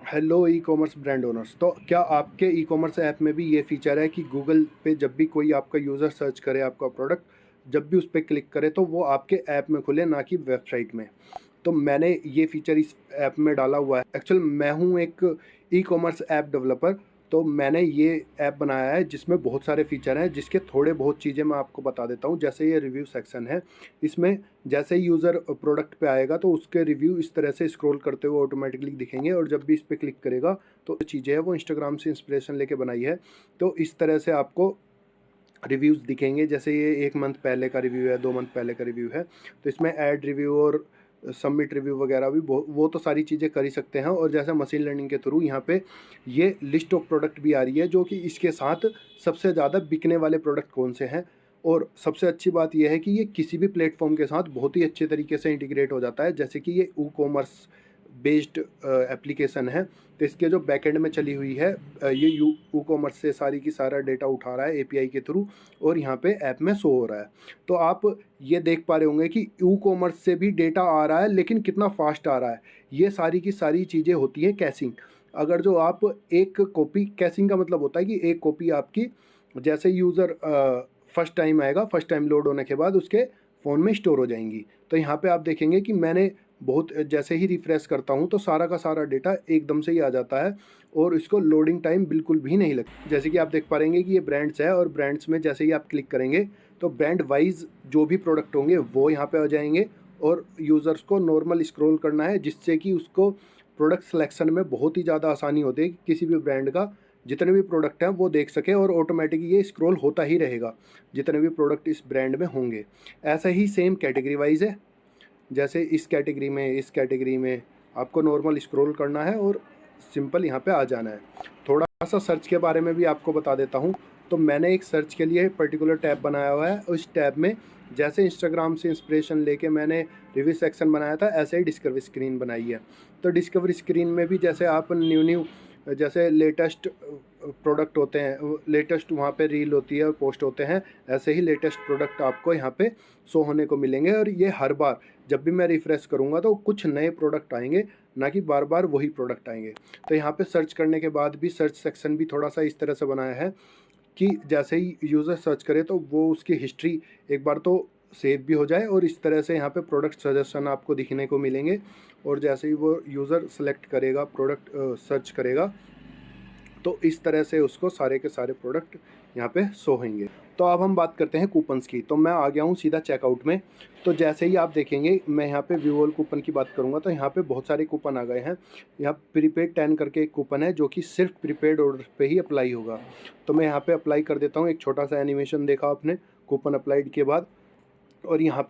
Hello e commerce brand owners. तो क्या आपके ई कॉमर्स ऐप में भी ये फीचर है कि गूगल पे जब भी कोई आपका यूज़र सर्च करे आपका प्रोडक्ट, जब भी उस पे क्लिक करे तो वो आपके ऐप में खुले, ना कि वेबसाइट में। तो मैंने ये फीचर इस ऐप में डाला हुआ है। एक्चुअल मैं हूँ एक ई कॉमर्स ऐप डेवलपर। तो मैंने ये ऐप बनाया है जिसमें बहुत सारे फीचर हैं, जिसके थोड़े बहुत चीज़ें मैं आपको बता देता हूँ। जैसे ये रिव्यू सेक्शन है, इसमें जैसे ही यूज़र प्रोडक्ट पे आएगा तो उसके रिव्यू इस तरह से स्क्रॉल करते हुए ऑटोमेटिकली दिखेंगे, और जब भी इस पे क्लिक करेगा तो चीज़ें हैं वो इंस्टाग्राम से इंस्पिरेशन लेके बनाई है। तो इस तरह से आपको रिव्यूज़ दिखेंगे। जैसे ये 1 मंथ पहले का रिव्यू है, 2 मंथ पहले का रिव्यू है। तो इसमें ऐड रिव्यू और सबमिट रिव्यू वगैरह भी वो तो सारी चीज़ें कर ही सकते हैं। और जैसे मशीन लर्निंग के थ्रू यहाँ पे ये लिस्ट ऑफ प्रोडक्ट भी आ रही है, जो कि इसके साथ सबसे ज़्यादा बिकने वाले प्रोडक्ट कौन से हैं। और सबसे अच्छी बात ये है कि ये किसी भी प्लेटफॉर्म के साथ बहुत ही अच्छे तरीके से इंटीग्रेट हो जाता है। जैसे कि ये ई कॉमर्स बेस्ड एप्लीकेशन है, तो इसके जो बैकएंड में चली हुई है, ये यू कॉमर्स से सारी की सारा डेटा उठा रहा है एपीआई के थ्रू, और यहाँ पे ऐप में शो हो रहा है। तो आप ये देख पा रहे होंगे कि ई कॉमर्स से भी डेटा आ रहा है, लेकिन कितना फास्ट आ रहा है। ये सारी की सारी चीज़ें होती हैं कैशिंग। अगर जो आप एक कॉपी, कैशिंग का मतलब होता है कि एक कॉपी आपकी, जैसे यूज़र फर्स्ट टाइम आएगा, फर्स्ट टाइम लोड होने के बाद उसके फ़ोन में स्टोर हो जाएंगी। तो यहाँ पे आप देखेंगे कि मैंने बहुत जैसे ही रिफ़्रेश करता हूँ तो सारा का सारा डेटा एकदम से ही आ जाता है, और इसको लोडिंग टाइम बिल्कुल भी नहीं लगता। जैसे कि आप देख पा रहेंगे कि ये ब्रांड्स है, और ब्रांड्स में जैसे ही आप क्लिक करेंगे तो ब्रांड वाइज जो भी प्रोडक्ट होंगे वो यहाँ पे आ जाएंगे, और यूज़र्स को नॉर्मल स्क्रॉल करना है, जिससे कि उसको प्रोडक्ट सिलेक्शन में बहुत ही ज़्यादा आसानी होती है कि किसी भी ब्रांड का जितने भी प्रोडक्ट हैं वो देख सके, और ऑटोमेटिक ये स्क्रॉल होता ही रहेगा जितने भी प्रोडक्ट इस ब्रांड में होंगे। ऐसा ही सेम कैटेगरी वाइज है। जैसे इस कैटेगरी में आपको नॉर्मल स्क्रॉल करना है और सिंपल यहाँ पे आ जाना है। थोड़ा सा सर्च के बारे में भी आपको बता देता हूँ। तो मैंने एक सर्च के लिए पर्टिकुलर टैब बनाया हुआ है। उस टैब में जैसे इंस्टाग्राम से इंस्पिरेशन लेके मैंने रिव्यू सेक्शन बनाया था, ऐसे ही डिस्कवरी स्क्रीन बनाई है। तो डिस्कवरी स्क्रीन में भी जैसे आप न्यू न्यू, जैसे लेटेस्ट प्रोडक्ट होते हैं, लेटेस्ट वहाँ पे रील होती है और पोस्ट होते हैं, ऐसे ही लेटेस्ट प्रोडक्ट आपको यहाँ पे शो होने को मिलेंगे। और ये हर बार जब भी मैं रिफ़्रेश करूँगा तो कुछ नए प्रोडक्ट आएंगे, ना कि बार बार वही प्रोडक्ट आएंगे। तो यहाँ पे सर्च करने के बाद भी सर्च सेक्शन भी थोड़ा सा इस तरह से बनाया है कि जैसे ही यूज़र सर्च करे तो वो उसकी हिस्ट्री एक बार तो सेव भी हो जाए, और इस तरह से यहाँ पे प्रोडक्ट सजेशन आपको दिखने को मिलेंगे। और जैसे ही वो यूज़र सेलेक्ट करेगा, प्रोडक्ट सर्च करेगा, तो इस तरह से उसको सारे के सारे प्रोडक्ट यहाँ पे शो होंगे। तो अब हम बात करते हैं कूपन्स की। तो मैं आ गया हूँ सीधा चेकआउट में। तो जैसे ही आप देखेंगे, मैं यहाँ पे व्यू ऑल कूपन की बात करूँगा तो यहाँ पे बहुत सारे कूपन आ गए हैं। यहाँ प्रीपेड 10 करके एक कूपन है, जो कि सिर्फ प्रीपेड ऑर्डर पे ही अप्लाई होगा। तो मैं यहाँ पे अप्लाई कर देता हूँ। एक छोटा सा एनिमेशन देखा आपने कूपन अप्लाइड के बाद, और यहाँ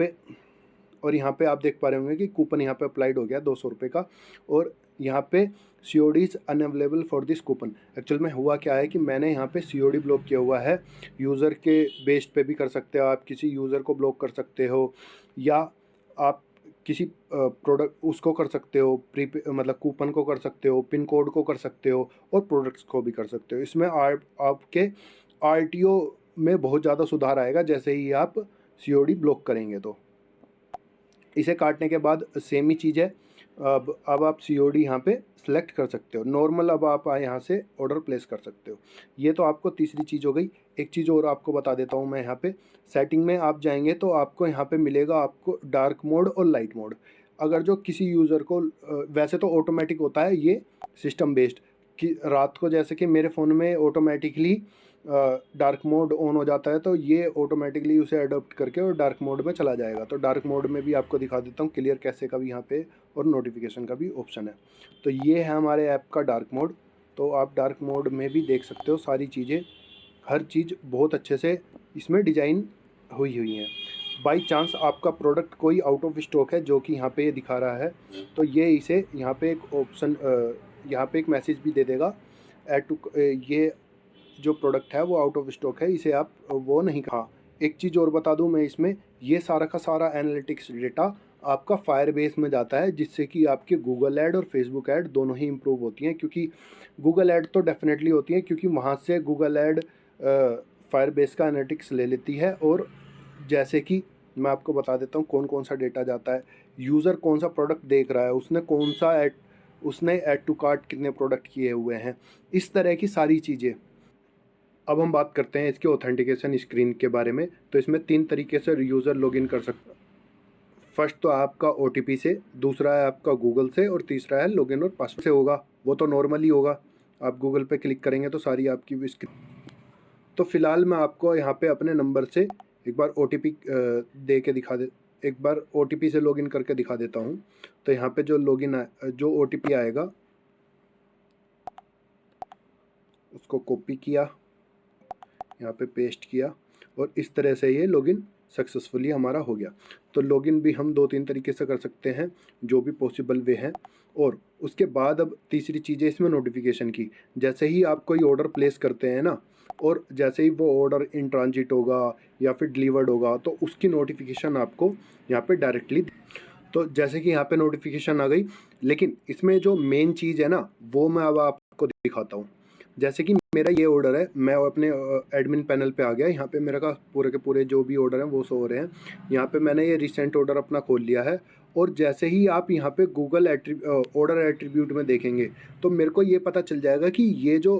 पे आप देख पा रहे होंगे कि कूपन यहाँ पे अप्लाइड हो गया 200 रुपये का। और यहाँ पे COD is unavailable for this coupon. Actual में हुआ क्या है कि मैंने यहाँ पे COD ब्लॉक किया हुआ है। यूज़र के बेस्ड पे भी कर सकते हो, आप किसी यूज़र को ब्लॉक कर सकते हो, या आप किसी प्रोडक्ट उसको कर सकते हो, मतलब कूपन को कर सकते हो, पिन कोड को कर सकते हो, और प्रोडक्ट्स को भी कर सकते हो। इसमें आपके RTO में बहुत ज़्यादा सुधार आएगा जैसे ही आप COD ब्लॉक करेंगे। तो इसे काटने के बाद सेम ही चीज़ है। अब आप COD यहाँ पे सेलेक्ट कर सकते हो नॉर्मल। अब आप यहाँ से ऑर्डर प्लेस कर सकते हो। ये तो आपको तीसरी चीज़ हो गई। एक चीज़ और आपको बता देता हूँ मैं। यहाँ पे सेटिंग में आप जाएंगे तो आपको यहाँ पे मिलेगा आपको डार्क मोड और लाइट मोड। अगर जो किसी यूज़र को वैसे तो ऑटोमेटिक होता है ये सिस्टम बेस्ड, कि रात को जैसे कि मेरे फ़ोन में ऑटोमेटिकली डार्क मोड ऑन हो जाता है, तो ये ऑटोमेटिकली उसे अडोप्ट करके और डार्क मोड में चला जाएगा। तो डार्क मोड में भी आपको दिखा देता हूँ, क्लियर कैसे का भी यहाँ पे और नोटिफिकेशन का भी ऑप्शन है। तो ये है हमारे ऐप का डार्क मोड। तो आप डार्क मोड में भी देख सकते हो सारी चीज़ें, हर चीज़ बहुत अच्छे से इसमें डिज़ाइन हुई हुई हैं। बाई चांस आपका प्रोडक्ट कोई आउट ऑफ स्टॉक है, जो कि यहाँ पे ये दिखा रहा है, तो ये इसे यहाँ पे एक ऑप्शन, यहाँ पे एक मैसेज भी दे देगा, ऐड टू, ये जो प्रोडक्ट है वो आउट ऑफ स्टॉक है, इसे आप वो नहीं कहा। एक चीज़ और बता दूं मैं इसमें, ये सारा का सारा एनालिटिक्स डेटा आपका फायरबेस में जाता है, जिससे कि आपके गूगल ऐड और फेसबुक ऐड दोनों ही इंप्रूव होती हैं। क्योंकि गूगल ऐड तो डेफिनेटली होती हैं, क्योंकि वहाँ से गूगल ऐड फायरबेस का एनालिटिक्स ले लेती है। और जैसे कि मैं आपको बता देता हूँ कौन कौन सा डेटा जाता है। यूज़र कौन सा प्रोडक्ट देख रहा है, उसने कौन सा ऐड उसने ऐड टू कार्ट कितने प्रोडक्ट किए हुए हैं, इस तरह की सारी चीज़ें। अब हम बात करते हैं इसके ऑथेंटिकेशन स्क्रीन के बारे में। तो इसमें 3 तरीके से यूज़र लॉगिन कर सकता है। फर्स्ट तो आपका ओटीपी से, दूसरा है आपका गूगल से, और तीसरा है लॉगिन और पासवर्ड से होगा। वो तो नॉर्मली होगा, आप गूगल पे क्लिक करेंगे तो सारी आपकी तो फ़िलहाल मैं आपको यहाँ पे अपने नंबर से एक बार ओटीपी दे के दिखा दे एक बार ओटीपी से लॉगिन करके दिखा देता हूँ। तो यहाँ पे जो ओटीपी आएगा उसको कॉपी किया, यहाँ पे पेस्ट किया, और इस तरह से ये लॉगिन सक्सेसफुली हमारा हो गया। तो लॉगिन भी हम 2-3 तरीके से कर सकते हैं, जो भी पॉसिबल वे हैं। और उसके बाद अब तीसरी चीज़ है इसमें नोटिफिकेशन की। जैसे ही आप कोई ऑर्डर प्लेस करते हैं ना, और जैसे ही वो ऑर्डर इन ट्रांजिट होगा या फिर डिलीवर्ड होगा, तो उसकी नोटिफिकेशन आपको यहाँ पे डायरेक्टली, तो जैसे कि यहाँ पे नोटिफिकेशन आ गई। लेकिन इसमें जो मेन चीज़ है ना, वो मैं अब आपको दिखाता हूँ। जैसे कि मेरा ये ऑर्डर है, मैं अपने एडमिन पैनल पे आ गया। यहाँ पे मेरे का पूरे के पूरे जो भी ऑर्डर हैं वो शो हो रहे हैं। यहाँ पे मैंने ये रिसेंट ऑर्डर अपना खोल लिया है, और जैसे ही आप यहाँ पे गूगल ऑर्डर एट्रीब्यूट में देखेंगे, तो मेरे को ये पता चल जाएगा कि ये जो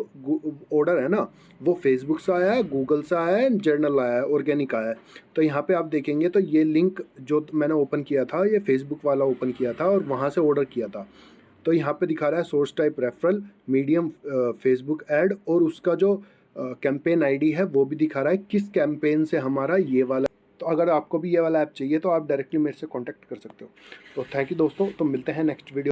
ऑर्डर है ना, वो फेसबुक से आया है, गूगल से आया है, जर्नल आया है, ऑर्गेनिक आया है। तो यहाँ पे आप देखेंगे तो ये लिंक जो मैंने ओपन किया था, ये फेसबुक वाला ओपन किया था और वहाँ से ऑर्डर किया था। तो यहाँ पे दिखा रहा है source type referral, medium Facebook ad, और उसका जो कैंपेन आईडी है वो भी दिखा रहा है किस कैंपेन से हमारा ये वाला। तो अगर आपको भी ये वाला ऐप चाहिए तो आप डायरेक्टली मेरे से कांटेक्ट कर सकते हो। तो थैंक यू दोस्तों, तो मिलते हैं नेक्स्ट वीडियो।